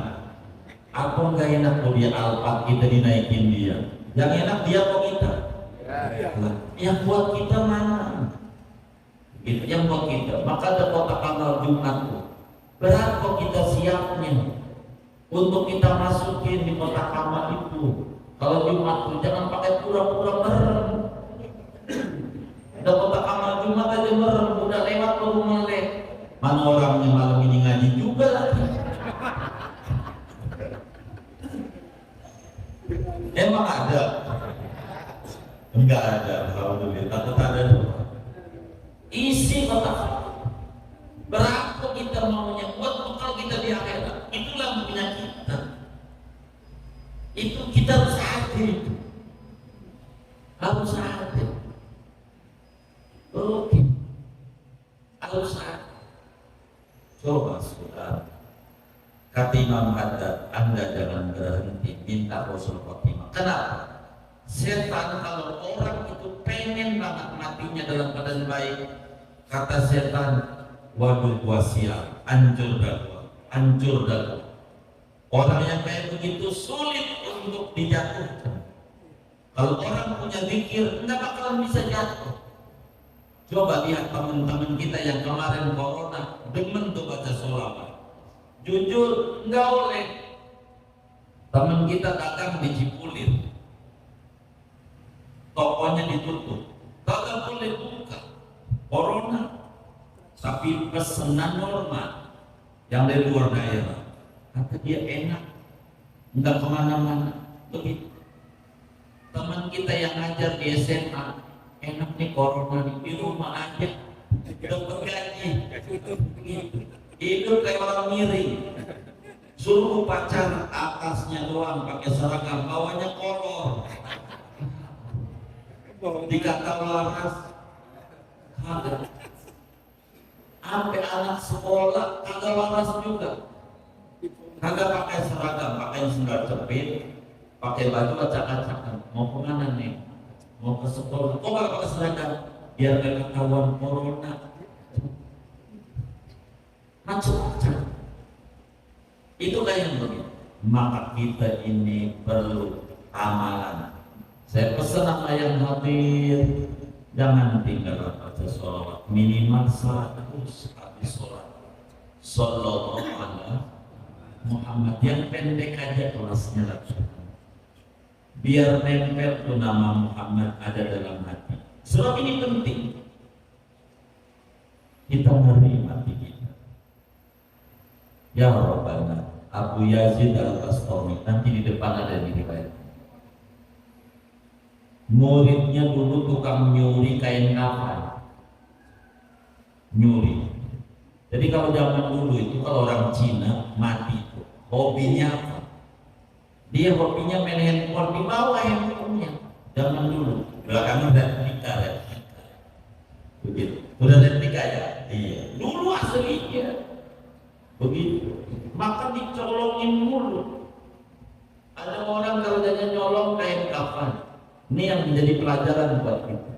Apa enggak enak kalau dia Alphard kita dinaikin dia? Yang enak dia kok kita? Yang buat kita mana? Itu yang buat kita. Maka ada kotak amal Jumat tuh. Berapa kita siapnya untuk kita masukin di kotak amal itu? Kalau Jumat tuh jangan pakai pura-pura merem. Ada kotak amal Jumat aja merem, udah lewat baru melek. Mana orangnya malam ini ngaji juga lagi. Emang ada? Enggak ada, alhamdulillah. Tetap ada tuh. Isi kotak. Berapa kita maunya buat bekal kita di akhirat? Itulah punya kita. Itu kita harus hadir. Harus hadir. Oke. Harus hadir. Coba saudara, kata Imam Haddad, Anda jangan berhenti minta Rasul Khotimah. Kenapa? Setan kalau orang itu pengen banget matinya dalam keadaan baik, kata setan, waduh gua siap, hancur dah. Orang yang kayak begitu sulit untuk dijatuhkan. Kalau orang punya zikir, nggak bakalan bisa jatuh. Coba lihat teman-teman kita yang kemarin corona demen tuh baca sholawat. Jujur nggak oleh. Teman kita dagang di Cipulir, tokonya ditutup, kagak boleh buka. Corona, tapi pesanan normal yang dari luar daerah. Kata dia enak, nggak kemana-mana. Begitu. Teman kita yang ngajar di SMA, enak nih corona nih, di rumah aja dapat gaji, hidup kayak orang miring. Suruh pacar atasnya doang pakai seragam, bawahnya kolor. Dikata waras, kagak. Sampai anak sekolah kagak waras juga. Kagak pakai seragam, pakai sendal jepit, pakai baju acak-acakan. Mau kemana nih? Mau ke sekolah, kok gak pakai seragam? Biar gak ketahuan corona. Macam-macam. Itu kayak begitu. Maka kita ini perlu amalan. Saya pesan sama yang hadir, jangan tinggal baca sholawat, minimal 100 habis sholat. Sallallahu alaihi Muhammad, yang pendek aja kelasnya langsung. Biar nempel tuh nama Muhammad ada dalam hati. Sebab ini penting. Kita ngeri mati kita. Ya Rabbana, Abu Yazid Al-Bastami, nanti di depan ada di riwayat. Muridnya dulu tukang nyuri kain kafan. Nyuri. Jadi kalau zaman dulu itu kalau orang Cina mati itu hobinya apa? Dia hobinya main handphone, di bawah handphonenya. Zaman dulu, belakangan replika. Begitu. Udah replika ya? Iya. Dulu aslinya begitu. Maka dicolongin mulu. Ada orang kalau dia nyolong kain kafan. Ini yang menjadi pelajaran buat kita.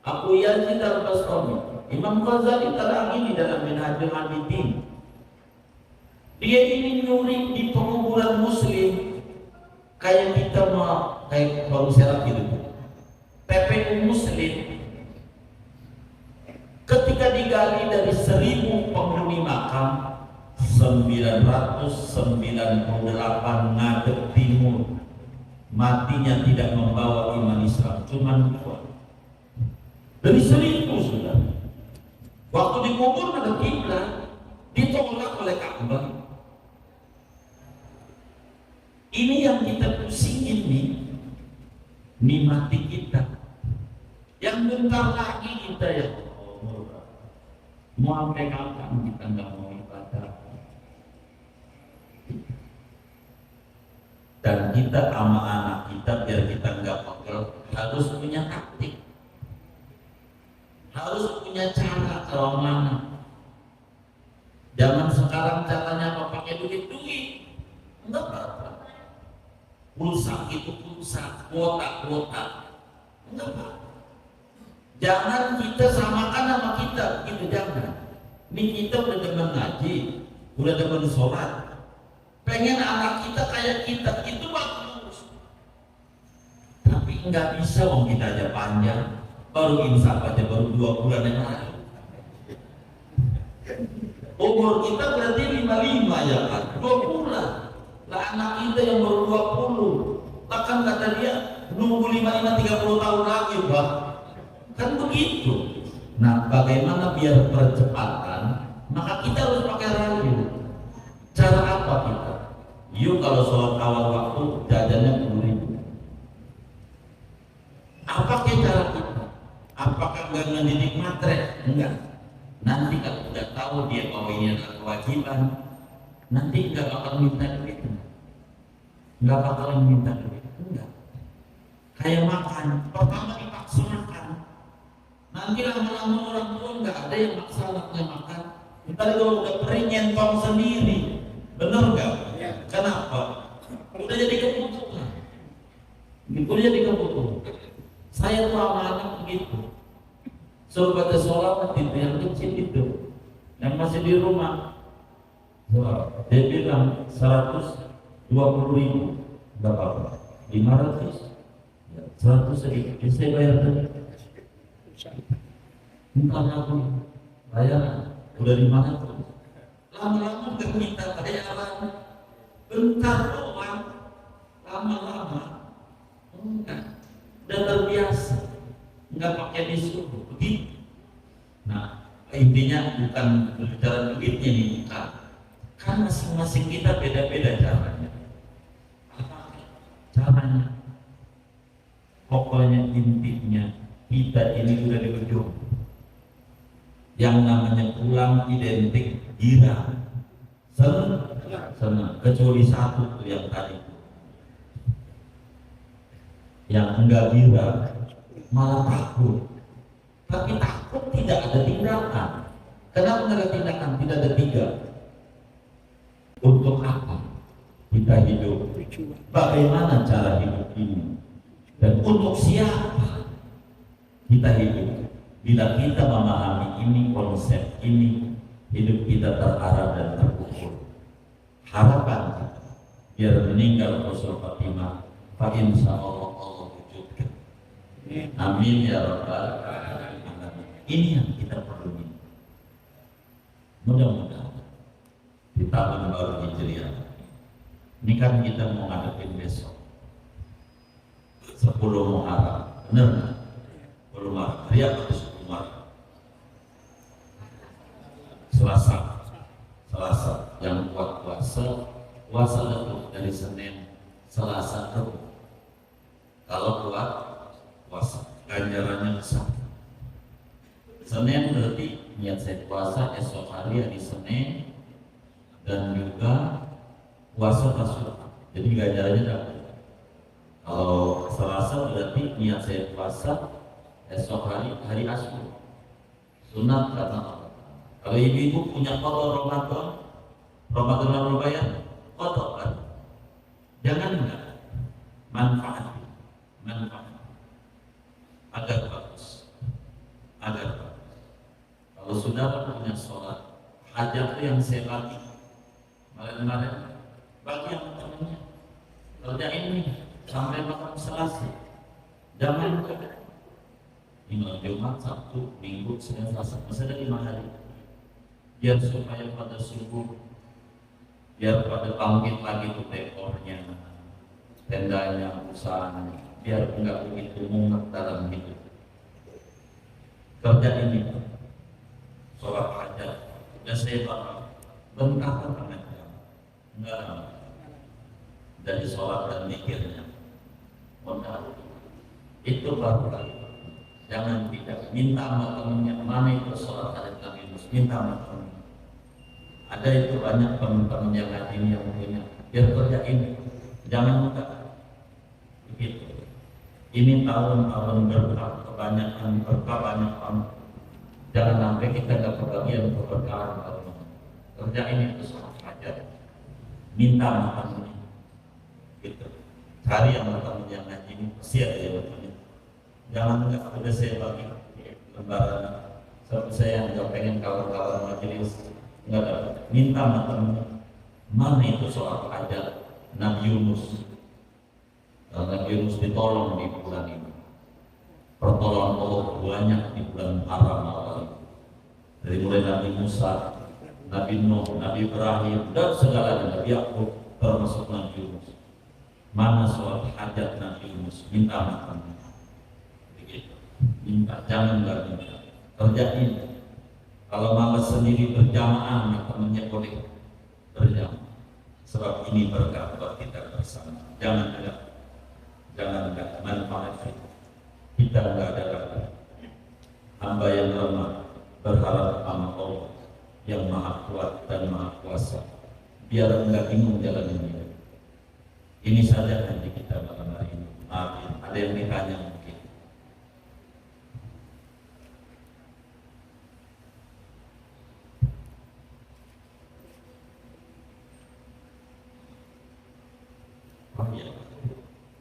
Abu Yazid Al-Bastami, Imam Ghazali terang ini dalam Minhajul Abidin. Dia ini nyuri di penguburan muslim. Kayak kita mau kayak baru serap gitu. TPU Muslim ketika digali dari 1000 penghuni makam, 998 ngadep timur, matinya tidak membawa iman Islam, cuman 2 dari 1000 sudah. Waktu dikubur ada kiblat, ditolak oleh Ka'bah. Ini yang kita pusingin nih, mati kita. Yang bentar lagi kita ya mau sampai kapan kita nggak mau ibadah? Dan kita sama anak kita biar kita nggak pegel harus punya taktik, harus punya cara kalau mana. Zaman sekarang caranya apa? Pakai duit, enggak apa-apa. Pulsa itu pulsa, kuota, enggak apa-apa. Jangan kita samakan sama kita, gitu jangan. Ini kita udah demen ngaji, udah demen sholat, pengen anak kita kayak kita, itu bagus. Tapi nggak bisa, wong kita aja panjang, baru insaf aja baru 2 bulan yang lalu. Umur kita berarti 55 ya kan, 2 bulan. Lah anak kita yang baru 20, bahkan kata dia nunggu 55 30 tahun lagi, Pak. Kan begitu. Nah, bagaimana biar percepatan? Maka kita harus pakai radio. Cara apa kita? Yuk kalau sholat awal waktu jajannya 10.000. Apa cara kita? Apakah nggak mendidik matre? Enggak. Nanti kalau udah tahu dia bahwa ini adalah kewajiban, nanti nggak bakal minta duit. Nggak bakalan minta duit. Enggak. Kayak makan, pertama dipaksa makan. Nanti lama-lama orang tua nggak ada yang maksa anaknya makan. Ntar kalau udah kering nyentong sendiri, bener nggak? Ya. Kenapa? Udah jadi kebutuhan. Udah jadi kebutuhan. Saya tuh sama anak begitu. Suruh baca sholat itu yang kecil itu, yang masih di rumah. Dia bilang 120.000, nggak apa-apa. 500, 100 sedikit. Saya bayar tadi. Entah aku bayar udah 500. Lama-lama nggak minta bayaran, bentar doang. Lama-lama enggak, udah terbiasa, nggak pakai disuruh begitu. Nah, intinya bukan berbicara duitnya nih, bukan. Kan masing-masing kita beda-beda caranya. Apa caranya? Pokoknya intinya kita ini udah di ujung. Yang namanya pulang identik girang, senang, kecuali satu tuh yang tadi, yang enggak girang malah takut. Tapi takut tidak ada tindakan. Kenapa nggak ada tindakan? Tidak ada 3. Untuk apa kita hidup? Bagaimana cara hidup ini? Dan untuk siapa kita hidup? Bila kita memahami ini, konsep ini, hidup kita terarah dan terukur. Harapan kita biar meninggal husnul khatimah, fa insya Allah Allah wujudkan. Amin ya rabbal alamin. Ini yang kita perlu. Mudah-mudahan di tahun baru Hijriah ini kan kita mau ngadepin besok 10 Muharram, benar nggak? 10 Maret, hari apa itu 10 Maret? Selasa, yang kuat puasa itu dari Senin, Selasa, Rabu. Kalau kuat puasa, ganjarannya besar. Senin berarti niat saya puasa, esok hari Senin, dan juga puasa Tasyrik. Jadi ganjarannya dapat. Kalau Selasa berarti niat saya puasa, esok hari Asyura. Sunat karena apa? Kalau ibu-ibu punya foto Ramadan lalu bayar, foto kan? Jangan enggak, manfaat agar bagus. Kalau sudah punya sholat hajat yang saya bagi kemarin bagi yang temannya kerjain ini sampai malam Selasa. Jangan tinggal Jumat, Sabtu, Minggu, Senin, Selasa, masih ada 5 hari. Biar supaya pada subuh, biar pada bangkit lagi tuh dekornya, tendanya, usahanya, biar enggak begitu mumet dalam hidup. Kerja ini, sholat hajat, dan saya bakal bengkak tangan enggak lama dari sholat dan mikirnya. Itu baru kali. Jangan tidak minta sama temennya, mana itu sholat hari Kamis, minta sama temennya. Ada itu banyak teman-teman yang ngaji yang punya, biar kerja ini, jangan mudah. Begitu. Ini tahun-tahun berkah, kebanyakan berkah banyak banget. Jangan sampai kita dapat kebagian keberkahan tahun ini. Kerja ini itu sholat hajat, minta sama temennya. Gitu. Cari yang teman yang ngaji ini, pasti ada yang temannya. Jangan enggak udah saya bagi lembaran. Sampai saya nggak pengen kawan-kawan majelis nggak dapat. Minta sama temennya. Mana itu soal hajat Nabi Yunus? Nabi Yunus ditolong di bulan ini. Pertolongan Allah banyak di bulan haram awal ini. Dari mulai Nabi Musa, Nabi Nuh, Nabi Ibrahim, dan segalanya Nabi Yakub termasuk Nabi Yunus. Mana soal hajat Nabi Yunus? Minta makan. Begitu. Minta, jangan nggak minta. Kerjain. Kalau malas sendiri berjamaah, temannya boleh berjamaah. Sebab ini berkah buat kita bersama. Jangan ada manfaat kita nggak ada lagi. Hamba yang lemah berharap sama Allah yang maha kuat dan maha kuasa. Biar enggak bingung jalan ini. Ini saja nanti kita malam hari ini. Maaf, ada yang ditanya mungkin.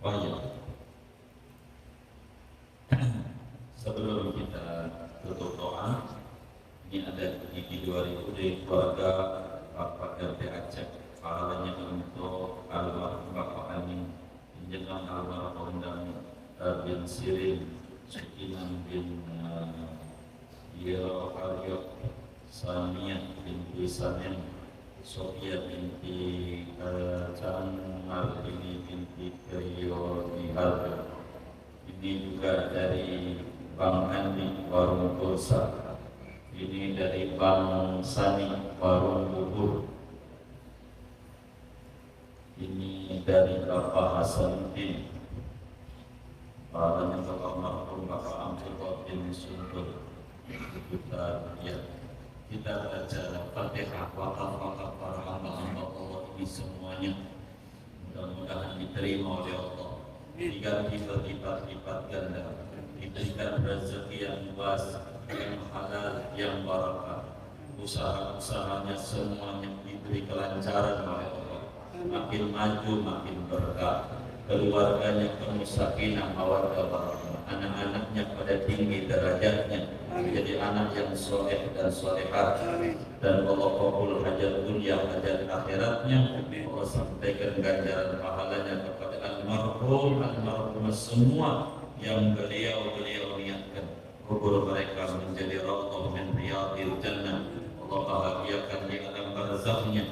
Oh iya. Sebelum kita tutup doa, ini ada gigi 2000 dari keluarga Bapak RT Aceh. Pahalanya untuk almarhum Bapak Amin, jenengan almarhum bin Sirin, Sukinan bin Yero Aryo, Samia binti Sanem, Sofia binti Canmar binti Kriyo Diharga. Ini juga dari Bang Andi Warung Pulsa. Ini dari Bang Sani Warung Bubur. Ini dari Bapak Hasanuddin. Pahalanya Bapak Marhum Bapak Amrul bin Sundur. Kita baca Fatihah wakaf para hamba-hamba Allah ini semuanya. Mudah-mudahan diterima oleh Allah. Diganti berlipat-lipat ganda. Diberikan rezeki yang luas, yang halal, yang barakah. Usaha-usahanya semuanya diberi kelancaran oleh Allah. Makin maju, makin berkah. Keluarganya penuh sakinah, mawaddah, warahmah. Anak-anaknya pada tinggi derajatnya, menjadi anak yang soleh dan solehat. Dan Allah kabul hajat dunia, hajat akhiratnya. Allah sampaikan ganjaran pahalanya kepada almarhum semua yang beliau niatkan. Kubur mereka menjadi raudhah min riyadil jannah. Allah bahagiakan di alam barzakhnya.